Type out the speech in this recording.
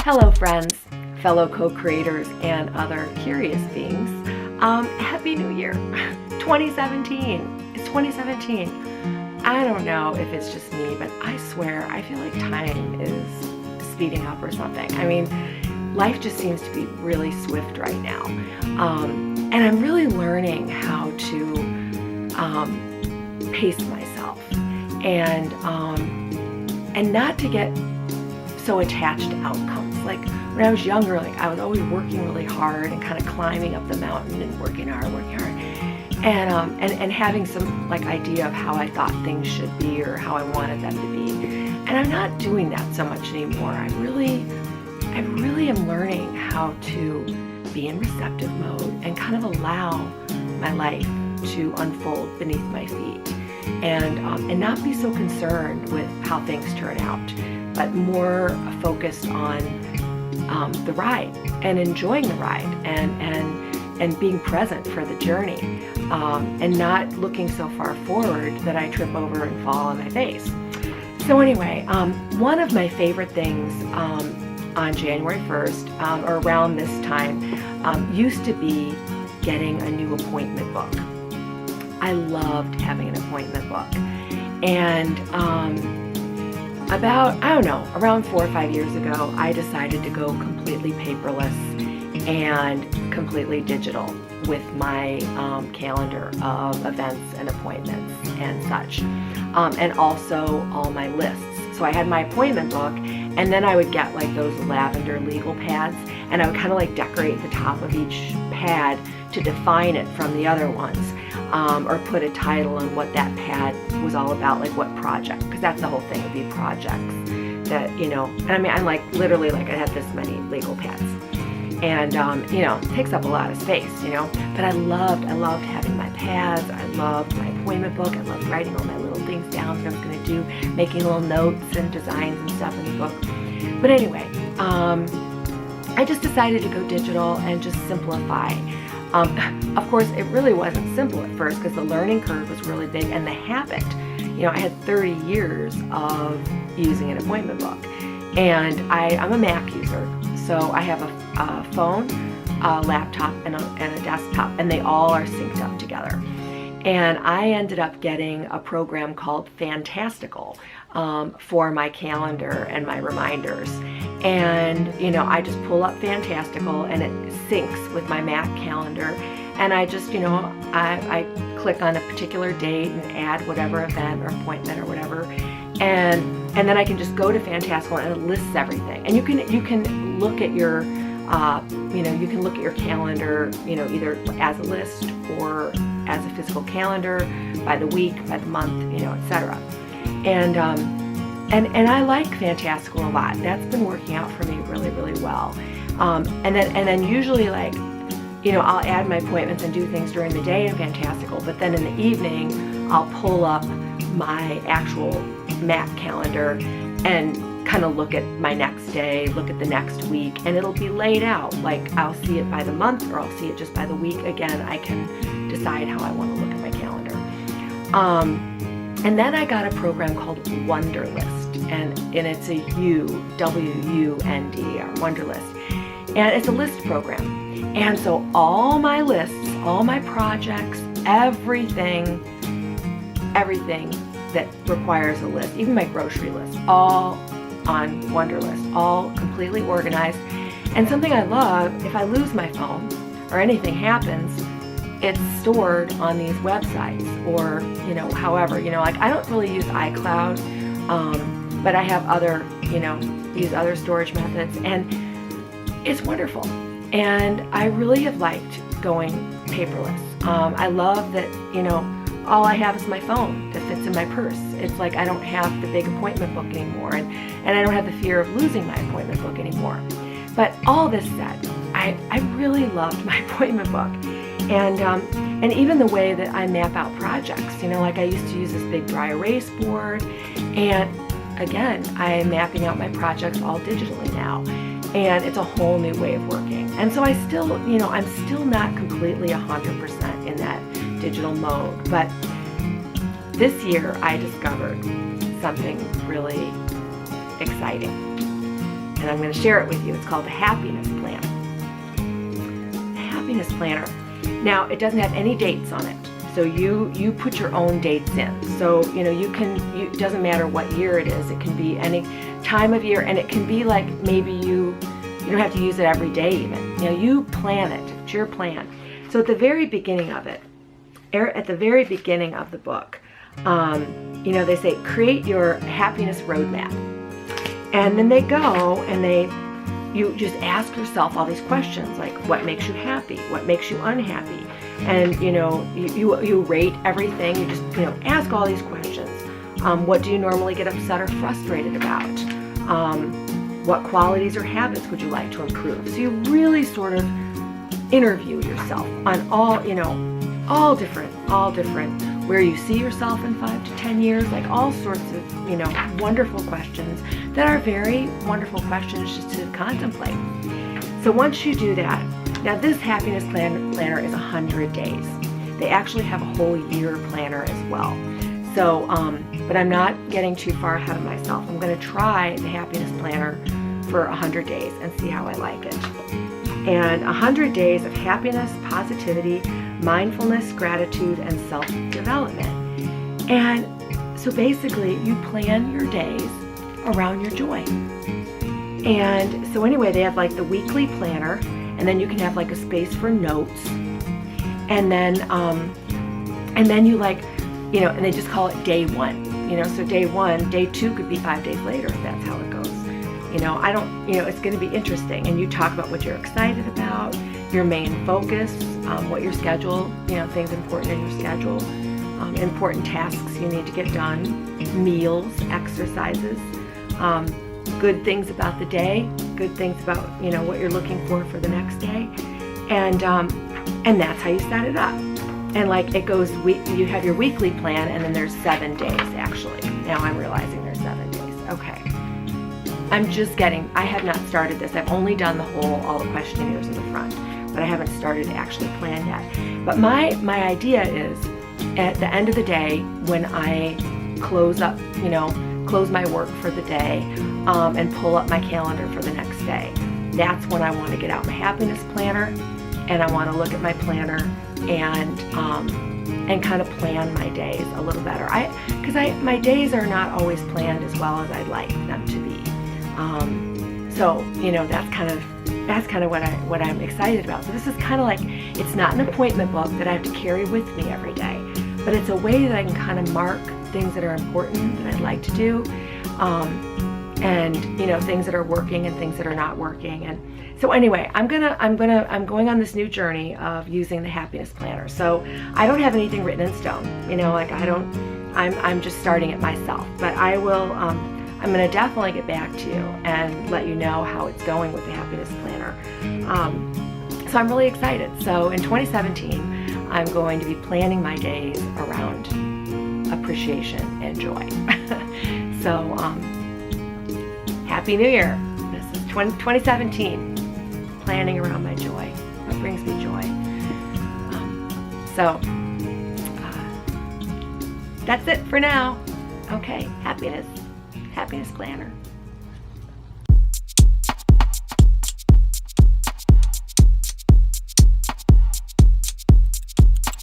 Hello friends, fellow co-creators, and other curious beings. Happy New Year! 2017! It's 2017. I don't know if it's just me, but I swear I feel like time is speeding up or something. I mean, life just seems to be really swift right now. And I'm really learning how to pace myself and not to get so attached to outcomes. Like when I was younger, like I was always working really hard and kind of climbing up the mountain and working hard, and having some like idea of how I thought things should be or how I wanted them to be. And I'm not doing that so much anymore. I really am learning how to be in receptive mode and kind of allow my life to unfold beneath my feet, and not be so concerned with how things turn out, but more focused on the ride and enjoying the ride and being present for the journey, and not looking so far forward that I trip over and fall on my face. So anyway, one of my favorite things on January 1st, or around this time, used to be getting a new appointment book. I loved having an appointment book. And around 4 or 5 years ago, I decided to go completely paperless and completely digital with my calendar of events and appointments and such, and also all my lists. So I had my appointment book, and then I would get like those lavender legal pads, and I would kind of like decorate the top of each pad to define it from the other ones, or put a title on what that pad was all about, like what project, because that's the whole thing, would be projects that, and I mean, I'm like literally like I had this many legal pads, and it takes up a lot of space, but I loved having my pads. I loved my appointment book. I loved writing all my little things down that I was going to do, making little notes and designs and stuff in the book. But anyway, I just decided to go digital and just simplify. Of course, it really wasn't simple at first because the learning curve was really big, and the habit. I had 30 years of using an appointment book, and I'm a Mac user, so I have a phone, a laptop, and a desktop, and they all are synced up together. And I ended up getting a program called Fantastical for my calendar and my reminders. And, I just pull up Fantastical and it syncs with my Mac calendar. And I just, I click on a particular date and add whatever event or appointment or whatever. And then I can just go to Fantastical and it lists everything. And you can look at your, you can look at your calendar, either as a list or as a physical calendar, by the week, by the month, etc. And I like Fantastical a lot. That's been working out for me really, really well. And then usually, like, I'll add my appointments and do things during the day in Fantastical, but then in the evening I'll pull up my actual Mac calendar and kind of look at my next day, look at the next week, and it'll be laid out. Like I'll see it by the month or I'll see it just by the week. Again, I can decide how I want to look at my calendar. And then I got a program called Wunderlist, and it's a W-U-N-D, or Wunderlist, and it's a list program. And so all my lists, all my projects, everything that requires a list, even my grocery list, all on Wunderlist, all completely organized. And something I love, if I lose my phone or anything happens, it's stored on these websites, or however, like I don't really use iCloud, but I have other, these other storage methods, and it's wonderful. And I really have liked going paperless. I love that, all I have is my phone that fits in my purse. It's like I don't have the big appointment book anymore, and I don't have the fear of losing my appointment book anymore. But all this said, I really loved my appointment book. And even the way that I map out projects, like I used to use this big dry erase board, and again, I'm mapping out my projects all digitally now, and it's a whole new way of working. And so I still, I'm still not completely 100% in that digital mode, but this year I discovered something really exciting. and I'm going to share it with you. It's called the Happiness Planner. The Happiness Planner. Now, it doesn't have any dates on it. So you put your own dates in. So, it doesn't matter what year it is. It can be any time of year, and it can be like maybe you don't have to use it every day even. You plan it. It's your plan. So at the very beginning of it, at the very beginning of the book, they say, create your happiness roadmap. And then they go and you just ask yourself all these questions, like what makes you happy? What makes you unhappy? And, you rate everything. You just, ask all these questions. What do you normally get upset or frustrated about? What qualities or habits would you like to improve? So you really sort of interview yourself on all different, where you see yourself in 5 to 10 years, like all sorts of, wonderful questions that are very wonderful questions just to contemplate. So once you do that, now this happiness planner is 100 days. They actually have a whole year planner as well. So, but I'm not getting too far ahead of myself. I'm going to try the happiness planner for 100 days and see how I like it. And 100 days of happiness, positivity, mindfulness, gratitude, and self-development. And so basically, you plan your days around your joy. And so anyway, they have like the weekly planner, and then you can have like a space for notes. And then you and they just call it day one. So day one, day two could be 5 days later if that's how it goes. It's going to be interesting. And you talk about what you're excited about, your main focus, what your schedule, things important in your schedule, important tasks you need to get done, meals, exercises, good things about the day, good things about, what you're looking for the next day. And that's how you set it up. And like it goes, you have your weekly plan, and then there's 7 days actually. Now I'm realizing there's 7 days. Okay. I have not started this. I've only done all the questionnaires in the front, but I haven't started to actually plan yet. But my idea is at the end of the day, when I close my work for the day, and pull up my calendar for the next day, that's when I want to get out my happiness planner, and I want to look at my planner and kind of plan my days a little better. Because my days are not always planned as well as I'd like them to be. So that's kind of what I'm excited about. So this is kind of like, it's not an appointment book that I have to carry with me every day, but it's a way that I can kind of mark things that are important that I'd like to do, and things that are working and things that are not working. And so anyway, I'm going on this new journey of using the happiness planner. So I don't have anything written in stone. I'm just starting it myself. But I will. I'm going to definitely get back to you and let you know how it's going with the happiness planner. So I'm really excited. So in 2017, I'm going to be planning my days around appreciation and joy. So Happy New Year. This is 2017, planning around my joy, what brings me joy. That's it for now. Okay, happiness planner.